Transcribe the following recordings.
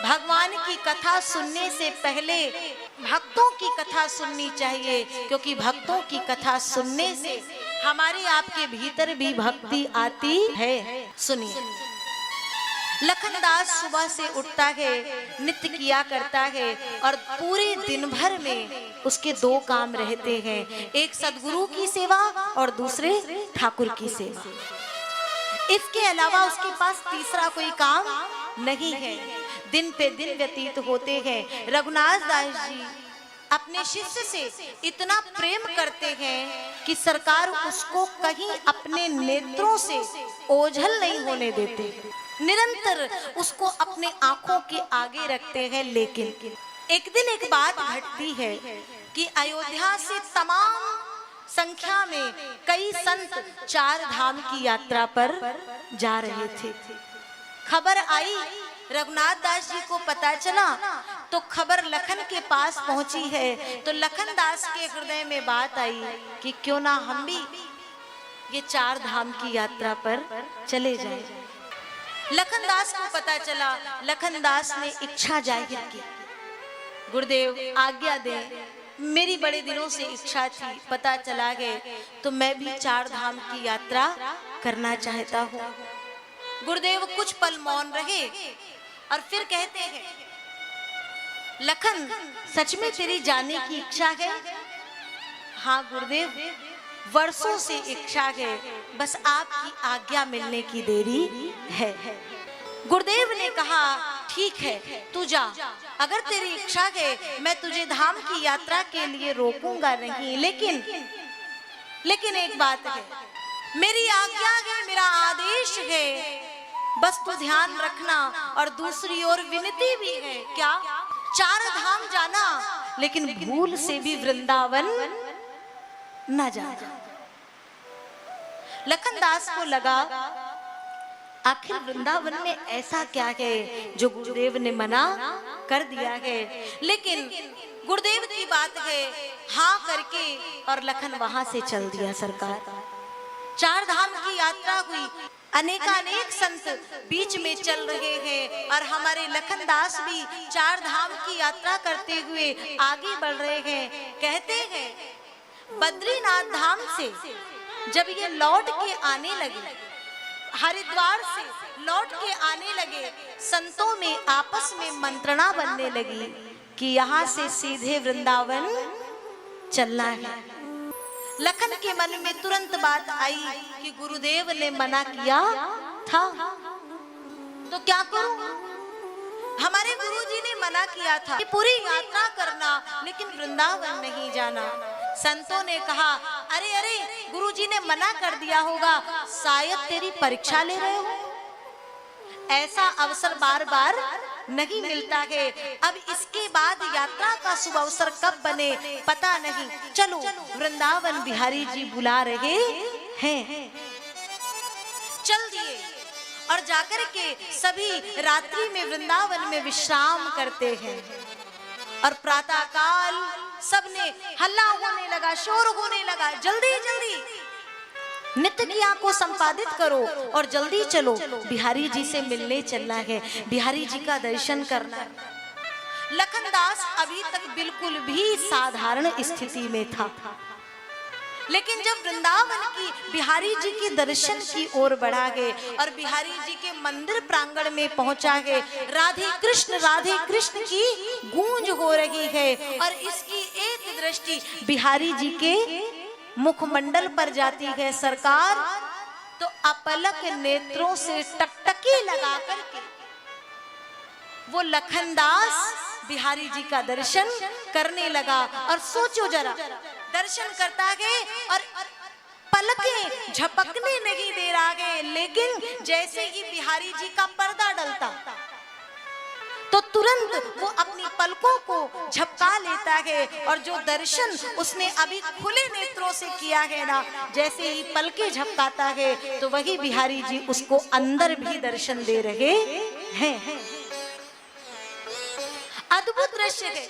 भगवान की कथा सुनने से पहले भक्तों की कथा सुननी चाहिए, क्योंकि भक्तों की कथा सुनने से हमारे आपके भीतर भी भक्ति आती है। सुनिए, लखनदास सुबह से उठता है, नित्य किया करता है और पूरे दिन भर में उसके दो काम रहते हैं, एक सदगुरु की सेवा और दूसरे ठाकुर की सेवा। इसके अलावा उसके पास तीसरा कोई काम नहीं है। दिन पे दिन व्यतीत होते हैं। रघुनाथ दास जी अपने शिष्य से इतना प्रेम करते हैं कि सरकार उसको कहीं अपने नेत्रों से ओझल नहीं होने देते, निरंतर उसको अपने आंखों के आगे रखते हैं। लेकिन एक दिन एक बात घटती है कि अयोध्या से तमाम संख्या में कई संत चार धाम की यात्रा पर जा रहे थे। खबर आई, रघुनाथ दास जी को पता चला, तो खबर लखन के पास पहुंची है। तो लखन दास के हृदय में बात आई कि क्यों ना हम भी ये चार धाम की यात्रा पर चले जाएं। लखन दास को पता चला, लखन दास ने इच्छा जाहिर की, गुरुदेव आज्ञा दें, मेरी बड़े दिनों से इच्छा थी, पता चला है तो मैं भी चार धाम की यात्रा करना चाहता हूँ। गुरुदेव कुछ पल मौन रहे और फिर कहते हैं, लखन सच में तेरी जाने की इच्छा है? हाँ गुरुदेव, वर्षों से इच्छा है, बस आपकी आज्ञा मिलने की देरी है। गुरुदेव ने कहा, ठीक है तू जा, अगर तेरी इच्छा है मैं तुझे धाम की यात्रा के लिए रोकूंगा नहीं, लेकिन एक बात है, मेरी आज्ञा है, मेरा आदेश है, बस तू ध्यान रखना। और दूसरी ओर विनती भी है, क्या? चार धाम जाना, लेकिन भूल से भी वृंदावन न जाना। लखनदास को लगा आखिर वृंदावन में ऐसा क्या है जो गुरुदेव ने मना कर दिया है। लेकिन गुरुदेव की बात है, हाँ करके और लखन वहां से चल दिया। सरकार चार धाम की यात्रा हुई, अनेकानेक संत बीच में चल रहे हैं और हमारे लखनदास भी चार धाम की यात्रा करते हुए आगे बढ़ रहे हैं। कहते हैं, बद्रीनाथ धाम से जब ये लौट के आने लगे, हरिद्वार से लौट के आने लगे, संतों में आपस में मंत्रणा बनने लगी कि यहाँ से सीधे वृंदावन चलना है। लखन के मन में तुरंत बात आई कि गुरुदेव ने मना किया था, तो क्या करूं? हमारे गुरुजी ने मना किया था कि पूरी यात्रा करना, लेकिन वृंदावन नहीं जाना। संतों ने कहा, अरे अरे गुरुजी ने मना कर दिया होगा, शायद तेरी परीक्षा ले रहे हो। ऐसा अवसर बार बार नहीं मिलता है। अब इसके बाद यात्रा का शुभ अवसर कब बने पता नहीं। चलो, वृंदावन बिहारी जी बुला रहे हैं। चल दिए और जाकर के सभी रात्रि में वृंदावन में विश्राम करते हैं। और प्रातः काल सबने हल्ला होने लगा, शोर होने लगा, जल्दी जल्दी नित्य क्रिया को संपादित करो और जल्दी चलो, बिहारी जी से मिलने चलना है, बिहारी जी का दर्शन करना है। लखनदास अभी तक बिल्कुल भी साधारण स्थिति में था, लेकिन जब वृंदावन की बिहारी जी के दर्शन की ओर बढ़ा है और बिहारी जी के मंदिर प्रांगण में पहुंचा है, राधे कृष्ण की गूंज हो रही है और इसकी एक दृष्टि बिहारी जी के मुखमंडल पर जाती है। सरकार तो अपलक नेत्रों से टकटकी लगा करके वो लखनदास बिहारी जी का दर्शन करने लगा। और सोचो जरा, दर्शन करता है और पलकें झपकने नहीं दे रहा है, लेकिन जैसे ही बिहारी जी का पर्दा डलता तो तुरंत वो अपनी पलकों को झपका लेता है और जो दर्शन उसने अभी खुले नेत्रों से किया है ना, जैसे ही पलकें झपकाता है तो वही बिहारी जी उसको अंदर भी दर्शन दे रहे हैं। अद्भुत दृश्य है।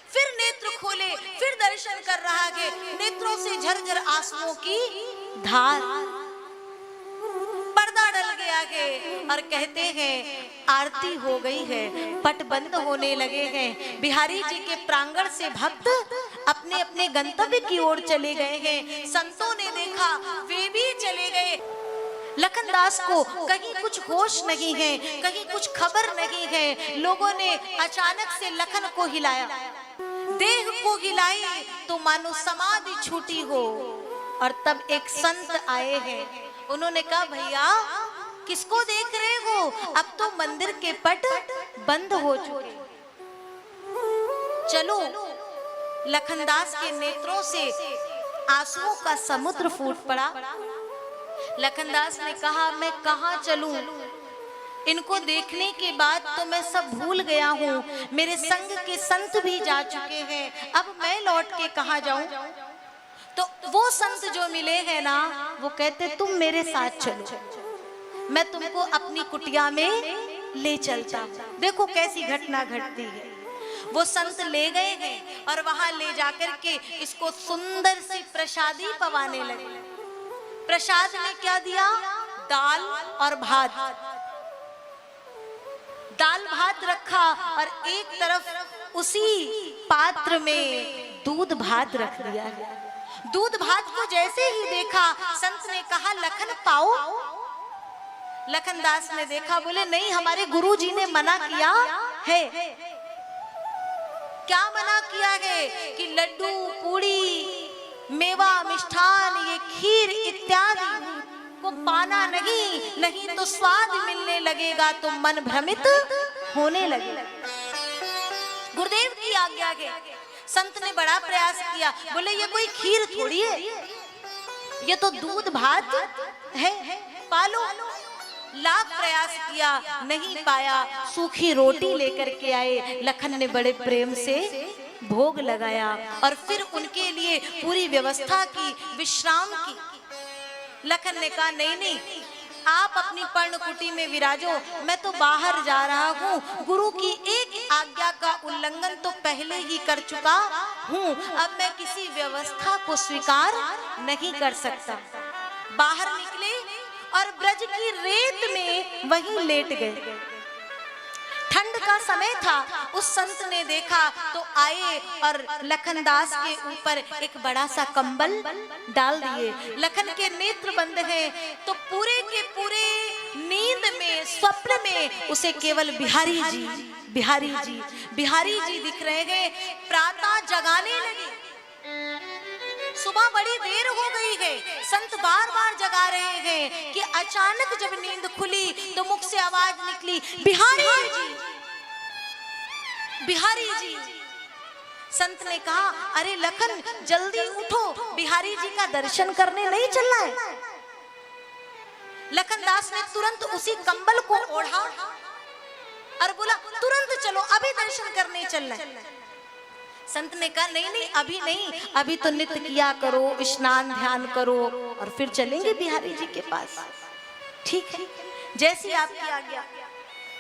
फिर नेत्र खोले, फिर दर्शन कर रहा है, नेत्रों से झरझर आंसुओं की धार, पर्दा डल गया है और कहते हैं आरती हो गई है, पट बंद होने लगे हैं। बिहारी जी के प्रांगण से भक्त अपने अपने गंतव्य की ओर चले गए हैं। संतों ने देखा, वे भी चले गए। लखनदास को कहीं कुछ होश नहीं है, कहीं कुछ खबर नहीं है। लोगों ने अचानक से लखन को हिलाया, देह को हिलाई तो मानो समाधि छूटी हो। और तब एक संत आए हैं, उन्होंने कहा भैया किसको देख रहे हो, अब तो मंदिर के पट बंद हो चुके, चलो। लखनदास के नेत्रों से आंसुओं का समुद्र फूट पड़ा। लखनदास ने कहा मैं कहाँ चलूं, इनको देखने के बाद तो मैं सब भूल गया हूँ, मेरे संग के संत भी जा चुके हैं, अब मैं लौट के कहाँ जाऊं। तो वो संत जो मिले हैं ना, वो कहते तुम मेरे साथ चलो, मैं तुमको अपनी कुटिया में ले चलता। देखो कैसी घटना घटती है। वो संत ले गए हैं और वहां ले जाकर के इसको सुंदर सी प्रसादी पवाने लगे। प्रसाद में क्या दिया, दाल और भात। दाल भात रखा और एक तरफ उसी पात्र में दूध भात रख दिया है। दूध भात को जैसे ही देखा, संत ने कहा लखन पाओ। लखनदास ने देखा, बोले नहीं, हमारे गुरुजी ने मना किया है। क्या मना किया है कि लड्डू, पूड़ी, मेवा, मिष्ठान, ये खीर इत्यादि को पाना नहीं, नहीं तो स्वाद मिलने लगेगा तो मन भ्रमित होने लगेगा। गुरुदेव की आज्ञा है। संत ने बड़ा प्रयास किया, बोले ये कोई खीर थोड़ी है, ये तो दूध भात है, पालो। लाख प्रयास किया, नहीं पाया। सूखी रोटी लेकर के आए। लखन ने बड़े प्रेम से भोग लगाया और फिर उनके लिए पूरी व्यवस्था की, विश्राम की। लखन ने कहा नहीं नहीं, आप अपनी पर्णकुटी में विराजो, मैं तो बाहर जा रहा हूँ। गुरु की एक आज्ञा का उल्लंघन तो पहले ही कर चुका हूँ, अब मैं किसी व्यवस्था को स्वीकार नहीं कर सकता। बाहर निकले और ब्रज की रेत में वहीं लेट गए। ठंड का समय था। उस संत ने देखा तो आए और लखनदास के ऊपर एक बड़ा सा कंबल डाल दिए। लखन के नेत्र बंद हैं तो पूरे के पूरे नींद में, स्वप्न में उसे केवल बिहारी जी, बिहारी जी, बिहारी जी दिख रहे हैं। प्रातः जगाने लगे। सुबह बड़ी देर हो गई है, संत बार बार जगा रहे हैं कि अचानक जब नींद खुली तो मुख से आवाज निकली, बिहारी जी, बिहारी जी। संत ने कहा अरे लखन जल्दी उठो, बिहारी जी का दर्शन करने नहीं चलना है। लखनदास ने तुरंत उसी कंबल को ओढ़ा और बोला तुरंत चलो, अभी दर्शन करने चलना है। संत ने कहा नहीं नहीं, अभी नहीं, अभी तो नित्य किया करो, स्नान ध्यान करो और फिर चलेंगे बिहारी जी के पास। ठीक है, जैसी आपकी आज्ञा।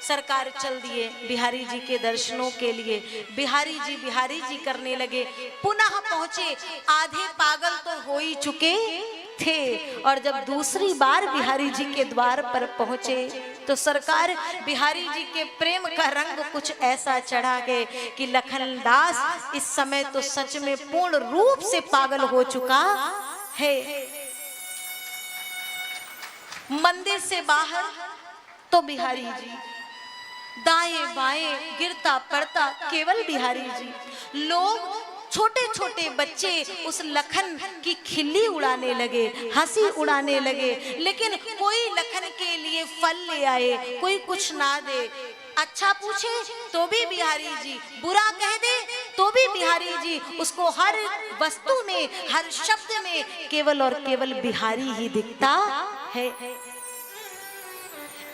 सरकार चल दिए बिहारी जी के दर्शनों के लिए। बिहारी जी करने लगे। पुनः पहुंचे, आधे पागल तो हो ही चुके थे और जब दूसरी बार बिहारी जी के द्वार पर पहुंचे तो सरकार बिहारी जी के प्रेम का रंग कुछ ऐसा चढ़ा है कि लखनदास इस समय तो सच में पूर्ण रूप से पागल हो चुका है। मंदिर से बाहर तो बिहारी जी, दाएं बाएं गिरता पड़ता केवल बिहारी जी। लोग, छोटे छोटे बच्चे उस लखन की खिल्ली उड़ाने लगे, हंसी उड़ाने लगे, लेकिन कोई लखन के लिए फल ले आए, कोई कुछ ना दे। अच्छा पूछे तो भी बिहारी जी, बुरा कह दे तो भी बिहारी जी, उसको हर वस्तु में, हर शब्द में केवल और केवल बिहारी ही दिखता है।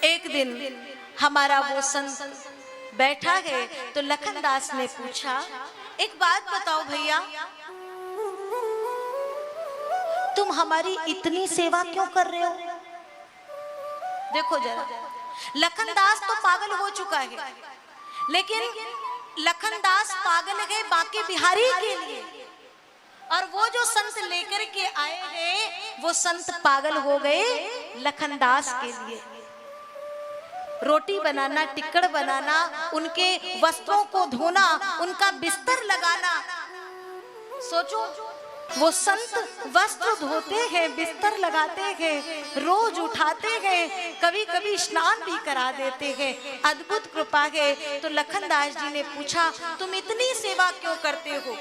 एक दिन हमारा वो संत बैठा है तो लखनदास ने पूछा, एक बात बताओ भैया, तुम हमारी इतनी सेवा क्यों कर रहे हो? देखो जरा, लखनदास तो पागल हो चुका है, लेकिन लखनदास पागल है बाकी बिहारी के लिए, और वो जो संत लेकर के आए हैं वो संत पागल हो गए लखनदास के लिए। रोटी बनाना, टिक्कड़ बनाना, उनके वस्त्रों को धोना, उनका बिस्तर लगाना। सोचो, वो संत वस्त्र धोते हैं, बिस्तर लगाते हैं, रोज उठाते हैं, कभी कभी स्नान भी करा देते हैं। अद्भुत कृपा है। तो लखनदास जी ने पूछा, तुम इतनी सेवा क्यों करते हो?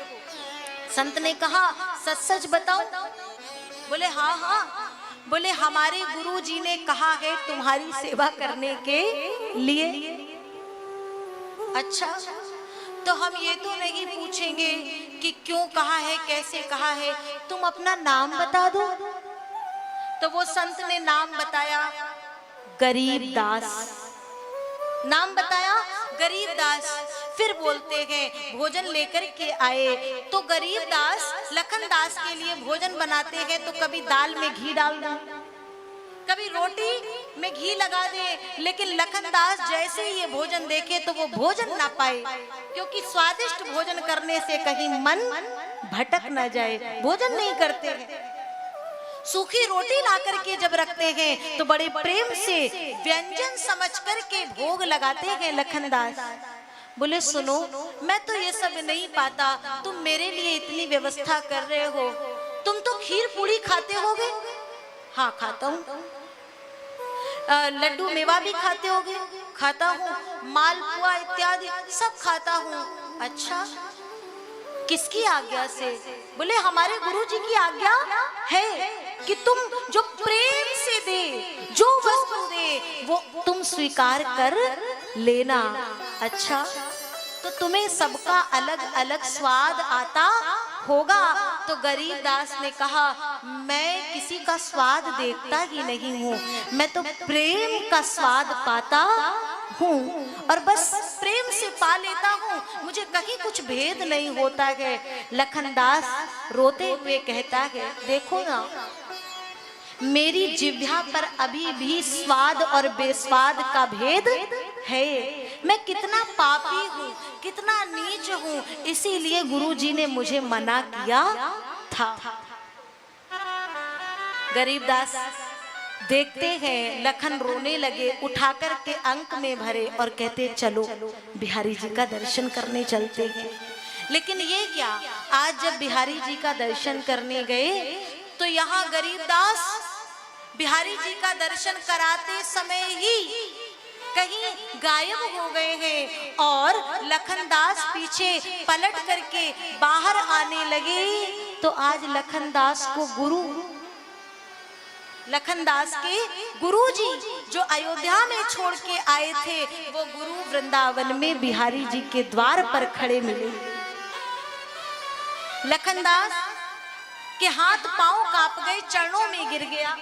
संत ने कहा, सच सच बताओ। बोले हाँ हाँ। बोले हमारे गुरु जी ने कहा है तुम्हारी सेवा करने के लिए। अच्छा, तो हम ये तो नहीं पूछेंगे कि क्यों कहा है, कैसे कहा है, तुम अपना नाम बता दो। तो वो संत ने नाम बताया, गरीबदास। नाम बताया गरीबदास। फिर बोलते हैं भोजन लेकर के आए। तो गरीबदास लखनदास के लिए भोजन बनाते हैं, तो कभी दाल में घी डाल दो, कभी रोटी में घी लगा दे। लेकिन लखनदास जैसे ही ये भोजन देखे तो वो भोजन ना पाए, क्योंकि स्वादिष्ट भोजन करने से कहीं मन भटक ना जाए, भोजन नहीं करते हैं। सूखी रोटी ला करके जब रखते हैं तो बड़े प्रेम से व्यंजन समझ करके भोग लगाते हैं लखनदास। बोले सुनो, मैं तो ये सब नहीं पाता, तुम मेरे लिए इतनी व्यवस्था कर रहे हो। तुम तो खीर पूड़ी खाते होगे? हाँ खाता हूँ। लड्डू मेवा भी खाते होगे? खाता हूँ। मालपुआ इत्यादि सब खाता हूँ। अच्छा, किसकी आज्ञा से? बोले हमारे गुरुजी की आज्ञा है कि तुम जो प्रेम से दे, जो वस्तु दे वो तुम स्वीकार कर लेना। अच्छा, तो तुम्हें सबका अलग अलग स्वाद आता होगा। तो गरीबदास ने कहा, मैं किसी का स्वाद देखता ही नहीं हूँ, मैं तो प्रेम का स्वाद पाता हूँ और बस प्रेम से पा लेता हूँ, मुझे कहीं कुछ भेद नहीं होता है। लखनदास रोते हुए कहता है, देखो ना, मेरी जिह्वा पर अभी भी स्वाद और बेस्वाद का भेद है। मैं कितना पापी हूँ, कितना नीच हूँ, इसीलिए गुरुजी ने मुझे मना किया था। गरीबदास देखते हैं लखन रोने लगे, उठाकर के अंक में भरे और कहते चलो बिहारी जी का दर्शन करने चलते हैं। लेकिन ये क्या, आज जब बिहारी जी का दर्शन करने गए तो यहाँ गरीबदास बिहारी जी का दर्शन कराते समय ही कहीं गायब हो गए हैं और लखनदास पीछे पलट करके बाहर आने लगे। तो आज लखनदास को गुरु, लखनदास के गुरुजी जो अयोध्या में छोड़ के आए थे, वो गुरु वृंदावन में बिहारी जी के द्वार पर खड़े मिले। लखनदास के हाथ पांव कांप गए, चरणों में गिर गया।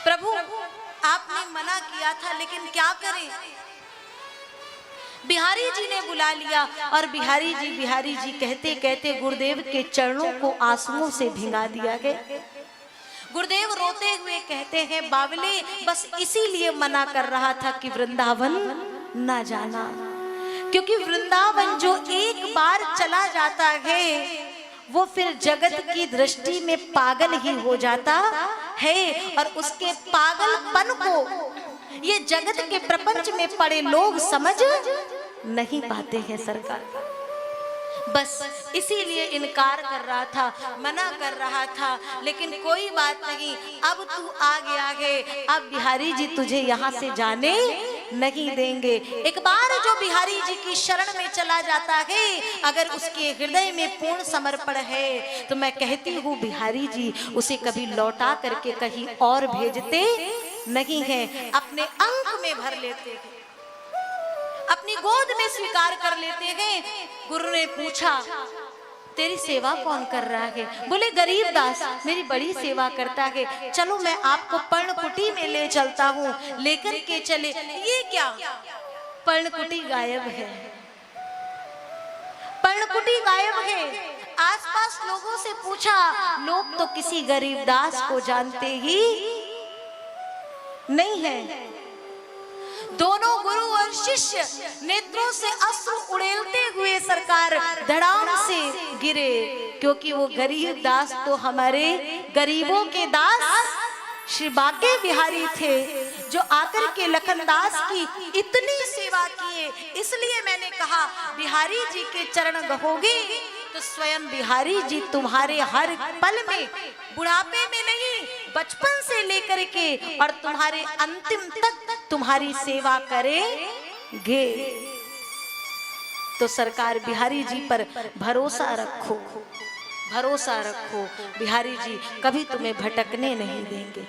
प्रभु, आपने मना किया था, लेकिन क्या करें? बिहारी जी ने बुला लिया और बिहारी जी कहते कहते गुरुदेव के चरणों को आंसुओं से भिंगा दिया गया। गुरुदेव रोते हुए कहते हैं, बावले बस इसीलिए मना कर रहा था कि वृंदावन ना जाना, क्योंकि वृंदावन जो एक बार चला जाता है वो फिर जगत की दृष्टि में पागल ही हो जाता है और उसके पागलपन को ये जगत के प्रपंच में पड़े लोग समझ नहीं पाते हैं सरकार। बस इसीलिए इनकार कर रहा था, मना कर रहा था। लेकिन कोई बात नहीं, अब तू आ गया है, अब बिहारी जी तुझे यहाँ से जाने नहीं देंगे। एक बार जो बिहारी जी की शरण में चला जाता है, अगर उसके हृदय में पूर्ण समर्पण है तो मैं कहती हूँ बिहारी जी उसे कभी लौटा करके कहीं और भेजते नहीं हैं, अपने अंक में भर लेते हैं, अपनी गोद में स्वीकार कर लेते हैं। गुरु ने पूछा, तेरी सेवा कौन कर रहा है? बोले गरीबदास मेरी बड़ी सेवा करता है, चलो मैं आपको पर्णकुटी में ले चलता हूँ। लेकर के चले, ये क्या, पर्णकुटी गायब है, पर्णकुटी गायब है। आसपास लोगों से पूछा, लोग तो किसी गरीबदास को जानते ही नहीं है। दोनों गुरु और शिष्य नेत्रों से अश्रु उड़ेलते हुए सरकार धड़ाम से गिरे, क्योंकि वो गरीब दास तो हमारे गरीबों के दास श्री बांके बिहारी थे जो आकर के लखनदास की इतनी सेवा किए। इसलिए मैंने कहा बिहारी जी के चरण गहोगे तो स्वयं बिहारी जी तुम्हारे हर पल में, बुढ़ापे में नहीं, बचपन से लेकर के और तुम्हारे अंतिम तक तुम्हारी सेवा करेंगे। तो सरकार बिहारी जी पर भरोसा रखो, भरोसा रखो, बिहारी जी कभी तुम्हें भटकने नहीं देंगे।